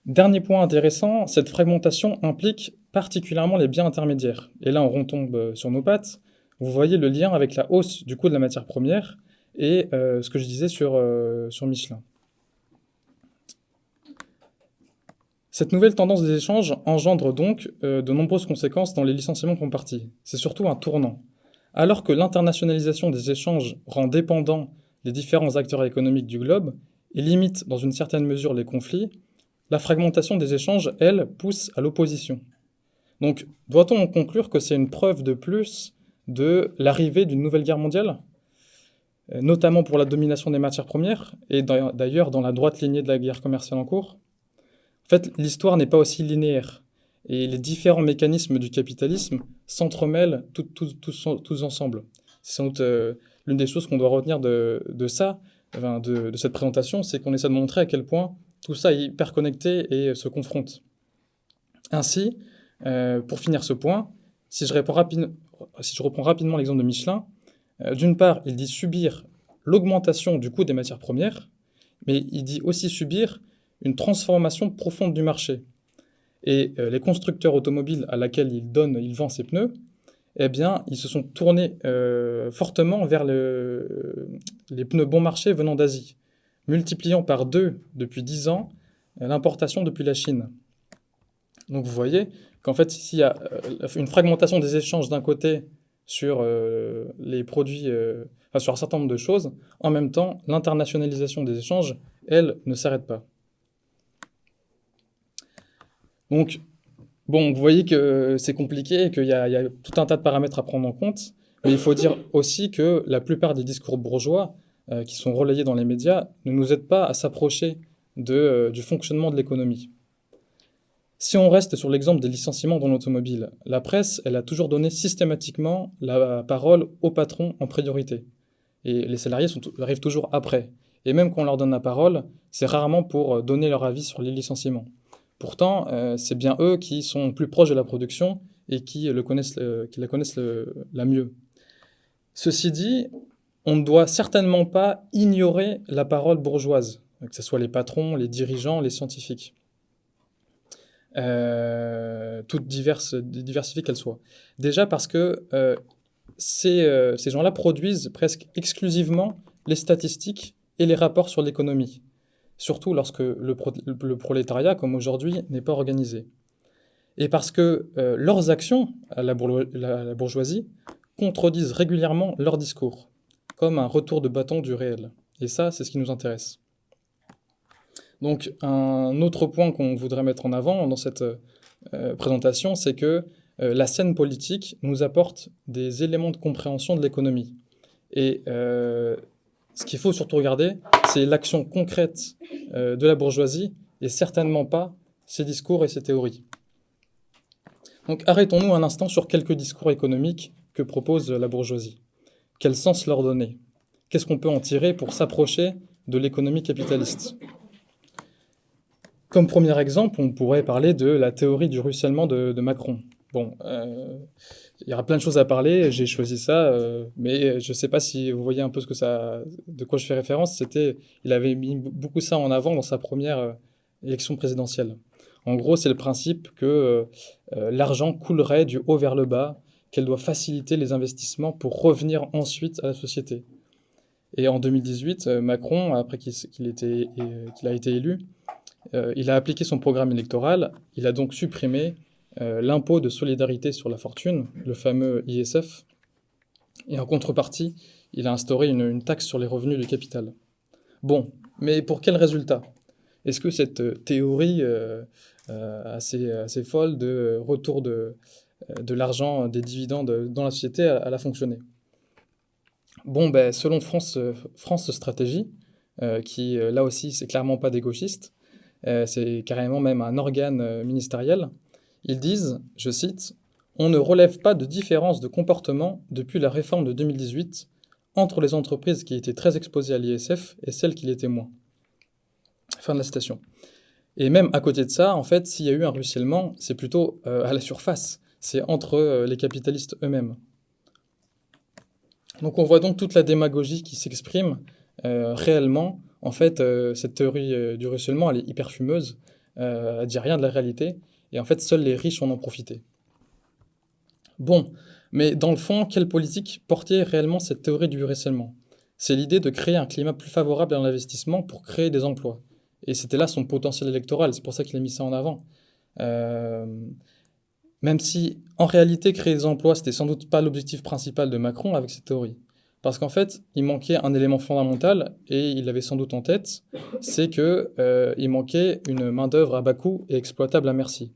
S1: Dernier point intéressant, cette fragmentation implique particulièrement les biens intermédiaires. Et là, on retombe sur nos pattes. Vous voyez le lien avec la hausse du coût de la matière première et ce que je disais sur Michelin. Cette nouvelle tendance des échanges engendre donc de nombreuses conséquences dans les licenciements compartis. C'est surtout un tournant. Alors que l'internationalisation des échanges rend dépendants les différents acteurs économiques du globe et limite dans une certaine mesure les conflits, la fragmentation des échanges, elle, pousse à l'opposition. Donc, doit-on en conclure que c'est une preuve de plus de l'arrivée d'une nouvelle guerre mondiale, notamment pour la domination des matières premières, et d'ailleurs dans la droite lignée de la guerre commerciale en cours? En fait, l'histoire n'est pas aussi linéaire, et les différents mécanismes du capitalisme s'entremêlent tous ensemble. C'est sans doute l'une des choses qu'on doit retenir de ça, enfin, de cette présentation, c'est qu'on essaie de montrer à quel point tout ça est hyper connecté et se confronte. Ainsi, pour finir ce point, si je reprends rapidement l'exemple de Michelin, d'une part, il dit subir l'augmentation du coût des matières premières, mais il dit aussi subir une transformation profonde du marché. Et les constructeurs automobiles à laquelle il vend ses pneus, eh bien, ils se sont tournés fortement vers les pneus bon marché venant d'Asie, multipliant par 2 depuis 10 ans l'importation depuis la Chine. Donc vous voyez qu'en fait, s'il y a une fragmentation des échanges d'un côté sur les produits, enfin, sur un certain nombre de choses, en même temps, l'internationalisation des échanges, elle, ne s'arrête pas. Donc, bon, vous voyez que c'est compliqué, qu'il y a tout un tas de paramètres à prendre en compte, mais il faut dire aussi que la plupart des discours bourgeois qui sont relayés dans les médias ne nous aident pas à s'approcher du fonctionnement de l'économie. Si on reste sur l'exemple des licenciements dans l'automobile, la presse, elle a toujours donné systématiquement la parole aux patrons en priorité. Et les salariés arrivent toujours après. Et même quand on leur donne la parole, c'est rarement pour donner leur avis sur les licenciements. Pourtant, c'est bien eux qui sont plus proches de la production et qui la connaissent la mieux. Ceci dit, on ne doit certainement pas ignorer la parole bourgeoise, que ce soit les patrons, les dirigeants, les scientifiques. Toutes diversifiées qu'elles soient. Déjà parce que ces gens-là produisent presque exclusivement les statistiques et les rapports sur l'économie, surtout lorsque le prolétariat, comme aujourd'hui, n'est pas organisé. Et parce que leurs actions à la bourgeoisie contredisent régulièrement leurs discours, comme un retour de bâton du réel. Et ça, c'est ce qui nous intéresse. Donc, un autre point qu'on voudrait mettre en avant dans cette présentation, c'est que la scène politique nous apporte des éléments de compréhension de l'économie. Et ce qu'il faut surtout regarder, c'est l'action concrète de la bourgeoisie et certainement pas ses discours et ses théories. Donc, arrêtons-nous un instant sur quelques discours économiques que propose la bourgeoisie. Quel sens leur donner? Qu'est-ce qu'on peut en tirer pour s'approcher de l'économie capitaliste? Comme premier exemple, on pourrait parler de la théorie du ruissellement de Macron. Bon, il y aura plein de choses à parler, j'ai choisi ça, mais je ne sais pas si vous voyez un peu de quoi je fais référence. Il avait mis beaucoup ça en avant dans sa première élection présidentielle. En gros, c'est le principe que l'argent coulerait du haut vers le bas, qu'elle doit faciliter les investissements pour revenir ensuite à la société. Et en 2018, Macron, après qu'il a été élu, il a appliqué son programme électoral, il a donc supprimé l'impôt de solidarité sur la fortune, le fameux ISF, et en contrepartie, il a instauré une taxe sur les revenus du capital. Bon, mais pour quel résultat? Est-ce que cette théorie assez folle de retour de l'argent, des dividendes dans la société, elle a fonctionné? Bon, ben, selon France Stratégie, qui là aussi, c'est clairement pas des gauchistes, c'est carrément même un organe ministériel, ils disent, je cite, « On ne relève pas de différence de comportement depuis la réforme de 2018 entre les entreprises qui étaient très exposées à l'ISF et celles qui l'étaient moins. » Fin de la citation. Et même à côté de ça, en fait, s'il y a eu un ruissellement, c'est plutôt à la surface, c'est entre les capitalistes eux-mêmes. Donc on voit donc toute la démagogie qui s'exprime réellement. En fait, cette théorie du ruissellement, elle est hyper fumeuse, elle ne dit rien de la réalité, et en fait, seuls les riches en ont profité. Bon, mais dans le fond, quelle politique portait réellement cette théorie du ruissellement? C'est l'idée de créer un climat plus favorable à l'investissement pour créer des emplois. Et c'était là son potentiel électoral, c'est pour ça qu'il a mis ça en avant. Même si, en réalité, créer des emplois, c'était sans doute pas l'objectif principal de Macron avec cette théorie. Parce qu'en fait, il manquait un élément fondamental, et il l'avait sans doute en tête, c'est que il manquait une main-d'œuvre à bas coût et exploitable à merci.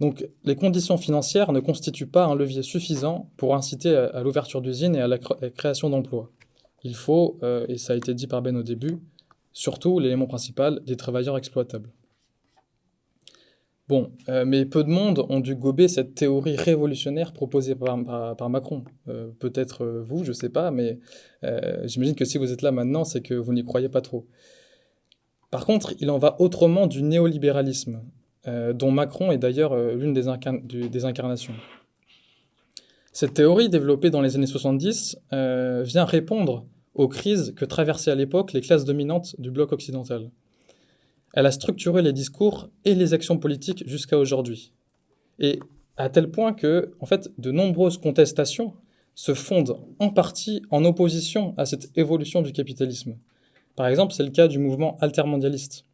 S1: Donc, les conditions financières ne constituent pas un levier suffisant pour inciter à l'ouverture d'usines et à la création d'emplois. Il faut, et ça a été dit par Ben au début, surtout l'élément principal, des travailleurs exploitables. Bon, mais peu de monde ont dû gober cette théorie révolutionnaire proposée par Macron. Peut-être vous, je sais pas, mais j'imagine que si vous êtes là maintenant, c'est que vous n'y croyez pas trop. Par contre, il en va autrement du néolibéralisme, dont Macron est d'ailleurs l'une des incarnations. Cette théorie, développée dans les années 70, vient répondre aux crises que traversaient à l'époque les classes dominantes du bloc occidental. Elle a structuré les discours et les actions politiques jusqu'à aujourd'hui. Et à tel point que, en fait, de nombreuses contestations se fondent en partie en opposition à cette évolution du capitalisme. Par exemple, c'est le cas du mouvement altermondialiste.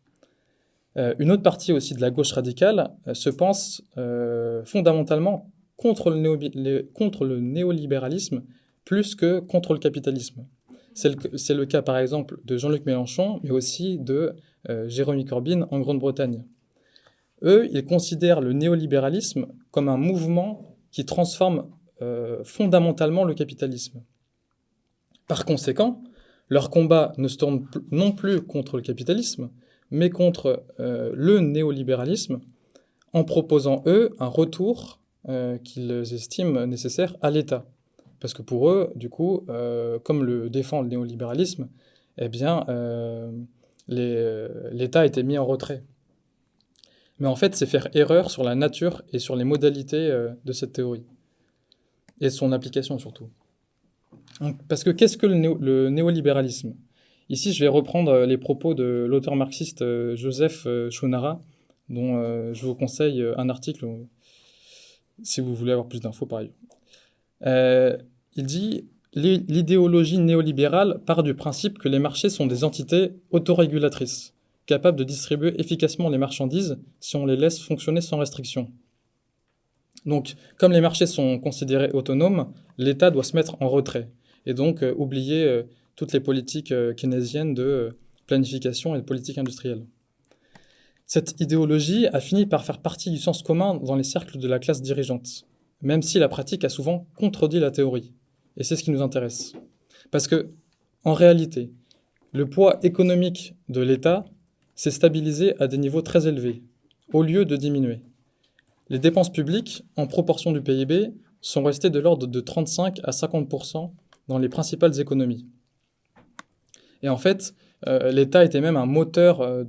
S1: Une autre partie aussi de la gauche radicale se pense fondamentalement contre le néolibéralisme plus que contre le capitalisme. C'est le cas, par exemple, de Jean-Luc Mélenchon, mais aussi de Jeremy Corbyn en Grande-Bretagne. Eux, ils considèrent le néolibéralisme comme un mouvement qui transforme fondamentalement le capitalisme. Par conséquent, leur combat ne se tourne non plus contre le capitalisme, mais contre le néolibéralisme, en proposant, eux, un retour qu'ils estiment nécessaire à l'État. Parce que pour eux, du coup, comme le défend le néolibéralisme, eh bien, l'État a été mis en retrait. Mais en fait, c'est faire erreur sur la nature et sur les modalités de cette théorie. Et son application, surtout. Parce que qu'est-ce que le néolibéralisme ? Ici, je vais reprendre les propos de l'auteur marxiste Joseph Chouinara, dont je vous conseille un article si vous voulez avoir plus d'infos par ailleurs. Il dit « L'idéologie néolibérale part du principe que les marchés sont des entités autorégulatrices, capables de distribuer efficacement les marchandises si on les laisse fonctionner sans restriction. Donc, comme les marchés sont considérés autonomes, l'État doit se mettre en retrait, et donc oublier toutes les politiques keynésiennes de planification et de politique industrielle. Cette idéologie a fini par faire partie du sens commun dans les cercles de la classe dirigeante, même si la pratique a souvent contredit la théorie. Et c'est ce qui nous intéresse. Parce que, en réalité, le poids économique de l'État s'est stabilisé à des niveaux très élevés, au lieu de diminuer. Les dépenses publiques, en proportion du PIB, sont restées de l'ordre de 35 à 50% dans les principales économies. Et en fait, l'État était même un moteur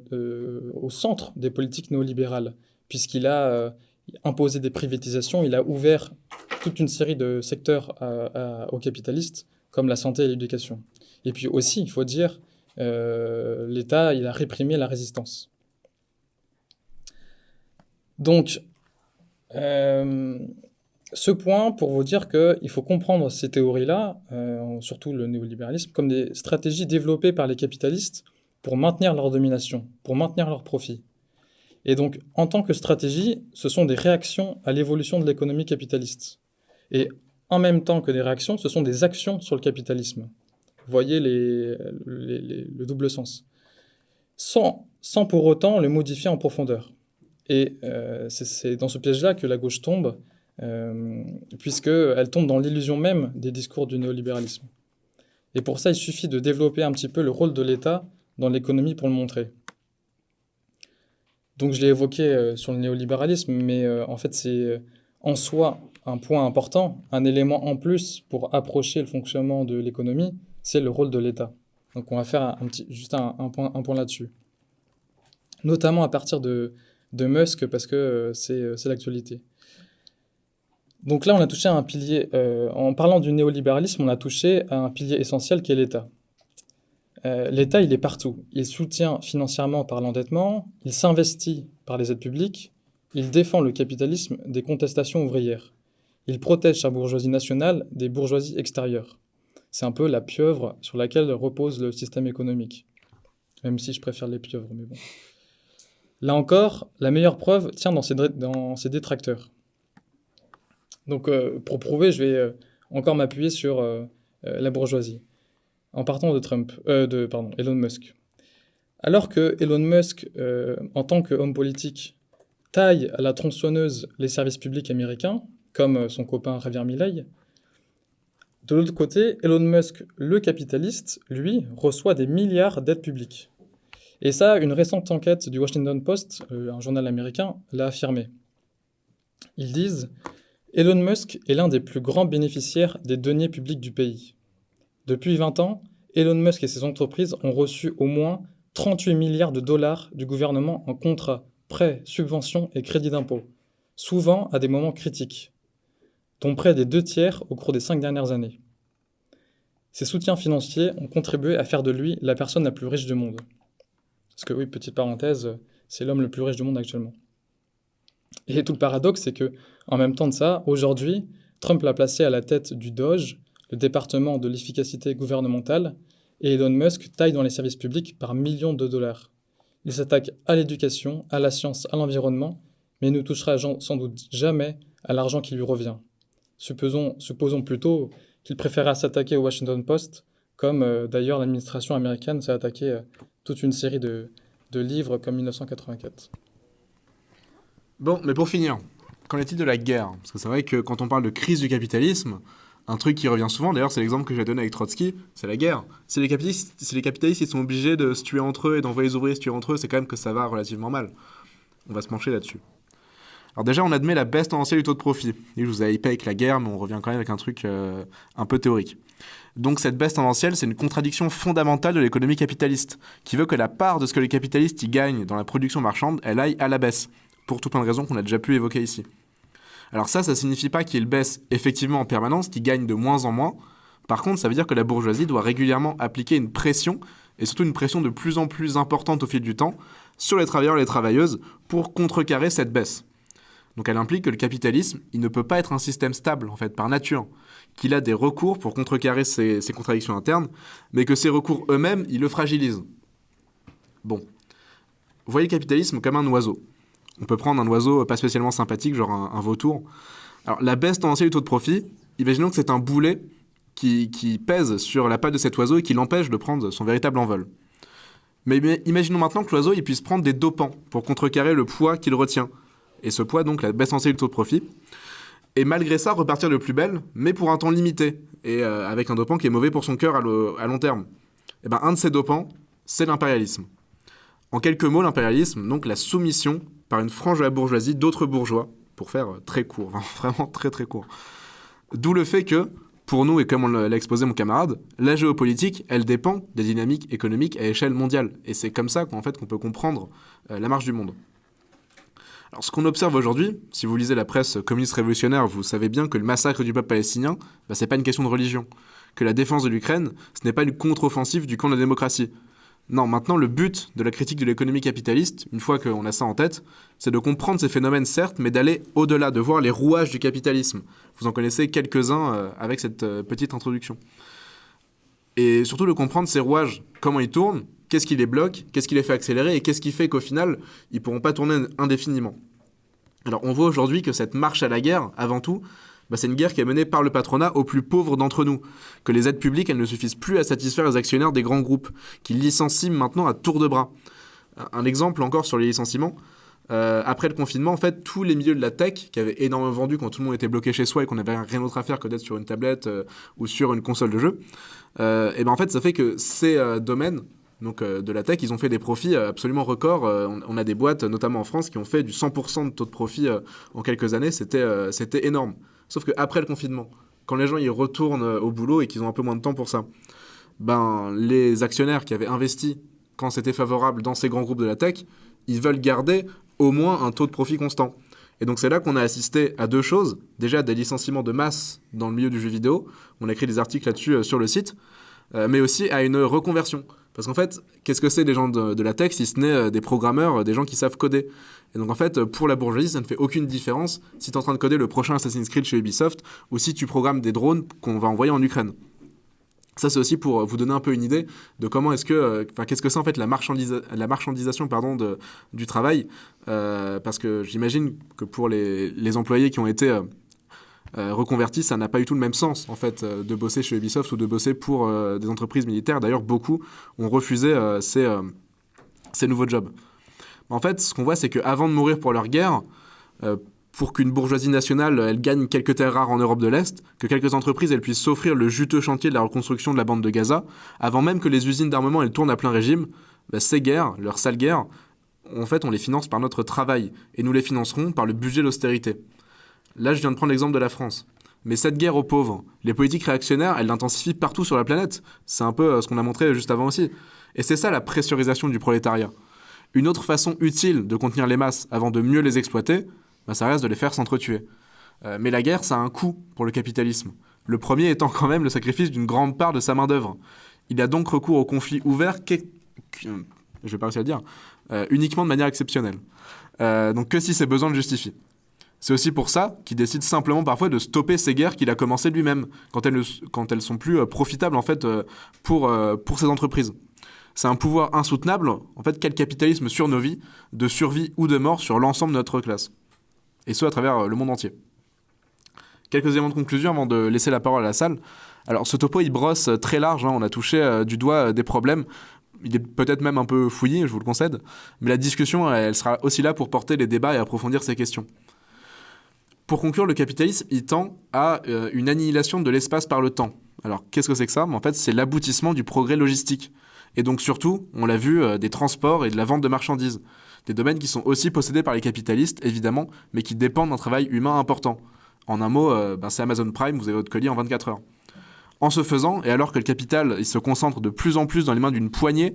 S1: au centre des politiques néolibérales, puisqu'il a imposé des privatisations, il a ouvert toute une série de secteurs aux capitalistes, comme la santé et l'éducation. Et puis aussi, il faut dire, l'État, il a réprimé la résistance. Donc, ce point pour vous dire qu'il faut comprendre ces théories-là, surtout le néolibéralisme, comme des stratégies développées par les capitalistes pour maintenir leur domination, pour maintenir leur profit. Et donc, en tant que stratégie, ce sont des réactions à l'évolution de l'économie capitaliste. Et en même temps que des réactions, ce sont des actions sur le capitalisme. Vous voyez le double sens. Sans pour autant le modifier en profondeur. Et c'est dans ce piège-là que la gauche tombe, puisqu'elle tombe dans l'illusion même des discours du néolibéralisme. Et pour ça, il suffit de développer un petit peu le rôle de l'État dans l'économie pour le montrer. Donc je l'ai évoqué sur le néolibéralisme, mais en fait c'est en soi un point important, un élément en plus pour approcher le fonctionnement de l'économie, c'est le rôle de l'État. Donc on va faire juste un point là-dessus. Notamment à partir de Musk, parce que c'est l'actualité. Donc là, on a touché à un pilier, en parlant du néolibéralisme, on a touché à un pilier essentiel qui est l'État. L'État, il est partout. Il soutient financièrement par l'endettement, il s'investit par les aides publiques, il défend le capitalisme des contestations ouvrières. Il protège sa bourgeoisie nationale des bourgeoisies extérieures. C'est un peu la pieuvre sur laquelle repose le système économique. Même si je préfère les pieuvres, mais bon. Là encore, la meilleure preuve tient dans ses détracteurs. Donc, pour prouver, je vais encore m'appuyer sur la bourgeoisie, en partant de Elon Musk. Alors que Elon Musk, en tant qu'homme politique, taille à la tronçonneuse les services publics américains, comme son copain Javier Milei, de l'autre côté, Elon Musk, le capitaliste, lui, reçoit des milliards d'aides publiques. Et ça, une récente enquête du Washington Post, un journal américain, l'a affirmé. Ils disent Elon Musk est l'un des plus grands bénéficiaires des deniers publics du pays. Depuis 20 ans, Elon Musk et ses entreprises ont reçu au moins 38 milliards de dollars du gouvernement en contrats, prêts, subventions et crédits d'impôt, souvent à des moments critiques, dont près des 2 tiers au cours des 5 dernières années. Ces soutiens financiers ont contribué à faire de lui la personne la plus riche du monde. Parce que oui, petite parenthèse, c'est l'homme le plus riche du monde actuellement. Et tout le paradoxe, c'est que, en même temps de ça, aujourd'hui, Trump l'a placé à la tête du DOGE, le département de l'efficacité gouvernementale, et Elon Musk taille dans les services publics par millions de dollars. Il s'attaque à l'éducation, à la science, à l'environnement, mais ne touchera sans doute jamais à l'argent qui lui revient. Supposons plutôt qu'il préférera s'attaquer au Washington Post, comme d'ailleurs l'administration américaine s'est attaquée à toute une série de livres comme 1984.
S2: Bon, mais pour finir, qu'en est-il de la guerre? Parce que c'est vrai que quand on parle de crise du capitalisme, un truc qui revient souvent, d'ailleurs c'est l'exemple que j'ai donné avec Trotsky, c'est la guerre. Si les capitalistes ils sont obligés de se tuer entre eux et d'envoyer les ouvriers se tuer entre eux, c'est quand même que ça va relativement mal. On va se pencher là-dessus. Alors déjà, on admet la baisse tendancielle du taux de profit. Et je vous avais hypé avec la guerre, mais on revient quand même avec un truc un peu théorique. Donc cette baisse tendancielle, c'est une contradiction fondamentale de l'économie capitaliste, qui veut que la part de ce que les capitalistes y gagnent dans la production marchande, elle aille à la baisse, pour tout plein de raisons qu'on a déjà pu évoquer ici. Alors ça signifie pas qu'il baisse effectivement en permanence, qu'il gagne de moins en moins. Par contre, ça veut dire que la bourgeoisie doit régulièrement appliquer une pression, et surtout une pression de plus en plus importante au fil du temps, sur les travailleurs et les travailleuses, pour contrecarrer cette baisse. Donc elle implique que le capitalisme, il ne peut pas être un système stable, en fait, par nature, qu'il a des recours pour contrecarrer ces contradictions internes, mais que ces recours eux-mêmes, ils le fragilisent. Bon. Vous voyez le capitalisme comme un oiseau. On peut prendre un oiseau pas spécialement sympathique, genre un vautour. Alors la baisse tendancielle du taux de profit, imaginons que c'est un boulet qui pèse sur la patte de cet oiseau et qui l'empêche de prendre son véritable envol. Mais imaginons maintenant que l'oiseau il puisse prendre des dopants pour contrecarrer le poids qu'il retient. Et ce poids, donc la baisse tendancielle du taux de profit. Et malgré ça, repartir de plus belle, mais pour un temps limité, et avec un dopant qui est mauvais pour son cœur à long terme. Et ben, un de ces dopants, c'est l'impérialisme. En quelques mots, l'impérialisme, donc la soumission par une frange de la bourgeoisie d'autres bourgeois, pour faire très court, vraiment très très court. D'où le fait que, pour nous, et comme l'a exposé mon camarade, la géopolitique, elle dépend des dynamiques économiques à échelle mondiale. Et c'est comme ça qu'on peut comprendre la marche du monde. Alors, ce qu'on observe aujourd'hui, si vous lisez la presse communiste révolutionnaire, vous savez bien que le massacre du peuple palestinien, c'est pas une question de religion. Que la défense de l'Ukraine, ce n'est pas une contre-offensive du camp de la démocratie. Non, maintenant, le but de la critique de l'économie capitaliste, une fois qu'on a ça en tête, c'est de comprendre ces phénomènes, certes, mais d'aller au-delà, de voir les rouages du capitalisme. Vous en connaissez quelques-uns avec cette petite introduction. Et surtout de comprendre ces rouages, comment ils tournent, qu'est-ce qui les bloque, qu'est-ce qui les fait accélérer, et qu'est-ce qui fait qu'au final, ils ne pourront pas tourner indéfiniment. Alors, on voit aujourd'hui que cette marche à la guerre, avant tout, c'est une guerre qui est menée par le patronat aux plus pauvres d'entre nous. Que les aides publiques, elles ne suffisent plus à satisfaire les actionnaires des grands groupes, qui licencient maintenant à tour de bras. Un exemple encore sur les licenciements. Après le confinement, en fait, tous les milieux de la tech, qui avaient énormément vendu quand tout le monde était bloqué chez soi et qu'on n'avait rien d'autre à faire que d'être sur une tablette ou sur une console de jeu, et en fait, ça fait que ces domaines donc, de la tech, ils ont fait des profits absolument records. On a des boîtes, notamment en France, qui ont fait du 100% de taux de profit en quelques années. C'était énorme. Sauf qu'après le confinement, quand les gens ils retournent au boulot et qu'ils ont un peu moins de temps pour ça, les actionnaires qui avaient investi quand c'était favorable dans ces grands groupes de la tech, ils veulent garder au moins un taux de profit constant. Et donc c'est là qu'on a assisté à deux choses. Déjà des licenciements de masse dans le milieu du jeu vidéo. On a écrit des articles là-dessus sur le site. Mais aussi à une reconversion. Parce qu'en fait, qu'est-ce que c'est des gens de la tech si ce n'est des programmeurs, des gens qui savent coder? Et donc en fait, pour la bourgeoisie, ça ne fait aucune différence si tu es en train de coder le prochain Assassin's Creed chez Ubisoft ou si tu programmes des drones qu'on va envoyer en Ukraine. Ça, c'est aussi pour vous donner un peu une idée de comment est-ce que... qu'est-ce que c'est en fait la marchandisation du travail. Parce que j'imagine que pour les employés qui ont été reconvertis, ça n'a pas du tout le même sens, en fait, de bosser chez Ubisoft ou de bosser pour des entreprises militaires. D'ailleurs, beaucoup ont refusé ces nouveaux jobs. En fait, ce qu'on voit, c'est qu'avant de mourir pour leur guerre, pour qu'une bourgeoisie nationale elle gagne quelques terres rares en Europe de l'Est, que quelques entreprises elles puissent s'offrir le juteux chantier de la reconstruction de la bande de Gaza, avant même que les usines d'armement elles tournent à plein régime, ces guerres, leurs sales guerres, en fait on les finance par notre travail, et nous les financerons par le budget d'austérité. Là je viens de prendre l'exemple de la France. Mais cette guerre aux pauvres, les politiques réactionnaires, elles l'intensifient partout sur la planète. C'est un peu ce qu'on a montré juste avant aussi. Et c'est ça la pressurisation du prolétariat. Une autre façon utile de contenir les masses avant de mieux les exploiter, ça reste de les faire s'entretuer. Mais la guerre, ça a un coût pour le capitalisme. Le premier étant quand même le sacrifice d'une grande part de sa main-d'œuvre. Il a donc recours au conflit ouvert, je vais pas réussir à le dire, uniquement de manière exceptionnelle. Donc que si ses besoins le justifient. C'est aussi pour ça qu'il décide simplement parfois de stopper ces guerres qu'il a commencées lui-même, quand elles sont plus profitables en fait, pour ces entreprises. C'est un pouvoir insoutenable, en fait, quel capitalisme sur nos vies, de survie ou de mort sur l'ensemble de notre classe. Et ce, à travers le monde entier. Quelques éléments de conclusion avant de laisser la parole à la salle. Alors, ce topo, il brosse très large, on a touché du doigt des problèmes. Il est peut-être même un peu fouillis, je vous le concède. Mais la discussion, elle sera aussi là pour porter les débats et approfondir ces questions. Pour conclure, le capitalisme, il tend à une annihilation de l'espace par le temps. Alors, qu'est-ce que c'est que ça ? En fait, c'est l'aboutissement du progrès logistique. Et donc surtout, on l'a vu, des transports et de la vente de marchandises. Des domaines qui sont aussi possédés par les capitalistes, évidemment, mais qui dépendent d'un travail humain important. En un mot, c'est Amazon Prime, vous avez votre colis en 24 heures. En ce faisant, et alors que le capital il se concentre de plus en plus dans les mains d'une poignée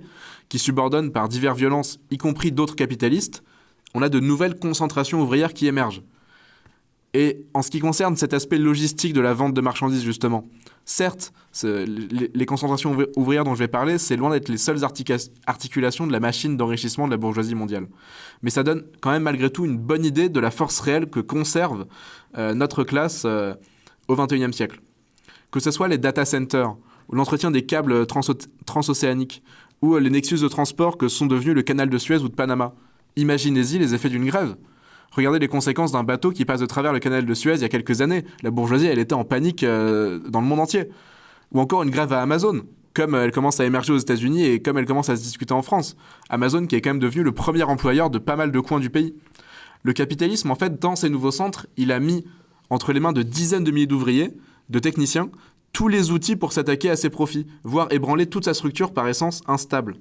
S2: qui subordonne par diverses violences, y compris d'autres capitalistes, on a de nouvelles concentrations ouvrières qui émergent. Et en ce qui concerne cet aspect logistique de la vente de marchandises, justement, certes, les concentrations ouvrières dont je vais parler, c'est loin d'être les seules articulations de la machine d'enrichissement de la bourgeoisie mondiale. Mais ça donne quand même malgré tout une bonne idée de la force réelle que conserve notre classe au XXIe siècle. Que ce soit les data centers, ou l'entretien des câbles transocéaniques, ou les nexus de transport que sont devenus le canal de Suez ou de Panama. Imaginez-y les effets d'une grève. Regardez les conséquences d'un bateau qui passe de travers le canal de Suez il y a quelques années. La bourgeoisie, elle était en panique dans le monde entier. Ou encore une grève à Amazon, comme elle commence à émerger aux États-Unis et comme elle commence à se discuter en France. Amazon qui est quand même devenu le premier employeur de pas mal de coins du pays. Le capitalisme, en fait, dans ces nouveaux centres, il a mis entre les mains de dizaines de milliers d'ouvriers, de techniciens, tous les outils pour s'attaquer à ses profits, voire ébranler toute sa structure par essence instable.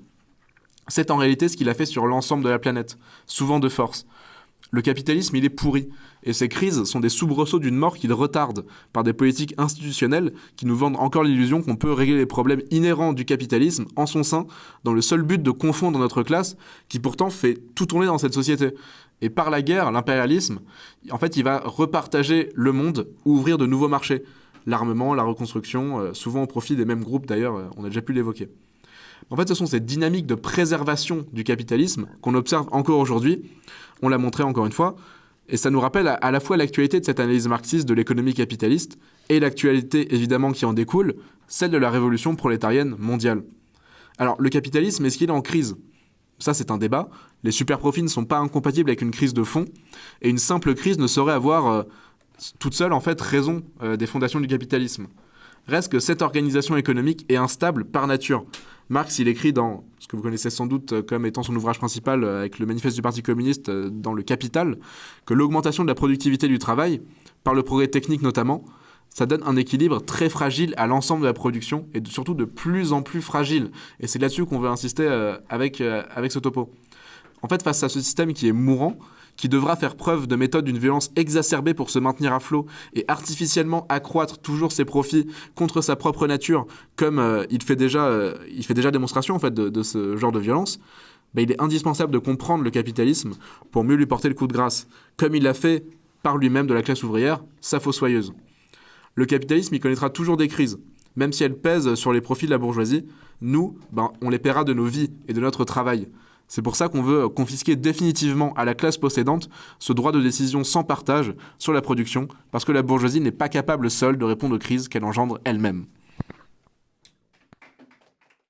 S2: C'est en réalité ce qu'il a fait sur l'ensemble de la planète, souvent de force. Le capitalisme, il est pourri. Et ces crises sont des soubresauts d'une mort qu'il retarde par des politiques institutionnelles qui nous vendent encore l'illusion qu'on peut régler les problèmes inhérents du capitalisme en son sein dans le seul but de confondre notre classe qui pourtant fait tout tourner dans cette société. Et par la guerre, l'impérialisme, en fait, il va repartager le monde ou ouvrir de nouveaux marchés. L'armement, la reconstruction, souvent au profit des mêmes groupes d'ailleurs, on a déjà pu l'évoquer. En fait, ce sont ces dynamiques de préservation du capitalisme qu'on observe encore aujourd'hui. On l'a montré encore une fois. Et ça nous rappelle à la fois l'actualité de cette analyse marxiste de l'économie capitaliste et l'actualité évidemment qui en découle, celle de la révolution prolétarienne mondiale. Alors, le capitalisme, est-ce qu'il est en crise ? Ça, c'est un débat. Les superprofits ne sont pas incompatibles avec une crise de fond. Et une simple crise ne saurait avoir toute seule, en fait, raison des fondations du capitalisme. Reste que cette organisation économique est instable par nature. Marx, il écrit dans ce que vous connaissez sans doute comme étant son ouvrage principal avec le manifeste du Parti communiste dans le Capital, que l'augmentation de la productivité du travail, par le progrès technique notamment, ça donne un équilibre très fragile à l'ensemble de la production et surtout de plus en plus fragile. Et c'est là-dessus qu'on veut insister avec ce topo. En fait, face à ce système qui est mourant, qui devra faire preuve de méthode d'une violence exacerbée pour se maintenir à flot et artificiellement accroître toujours ses profits contre sa propre nature, comme il fait déjà démonstration en fait, de ce genre de violence, il est indispensable de comprendre le capitalisme pour mieux lui porter le coup de grâce, comme il l'a fait par lui-même de la classe ouvrière, sa fossoyeuse. Le capitalisme, il connaîtra toujours des crises, même si elles pèsent sur les profits de la bourgeoisie. Nous, on les paiera de nos vies et de notre travail. C'est pour ça qu'on veut confisquer définitivement à la classe possédante ce droit de décision sans partage sur la production, parce que la bourgeoisie n'est pas capable seule de répondre aux crises qu'elle engendre elle-même.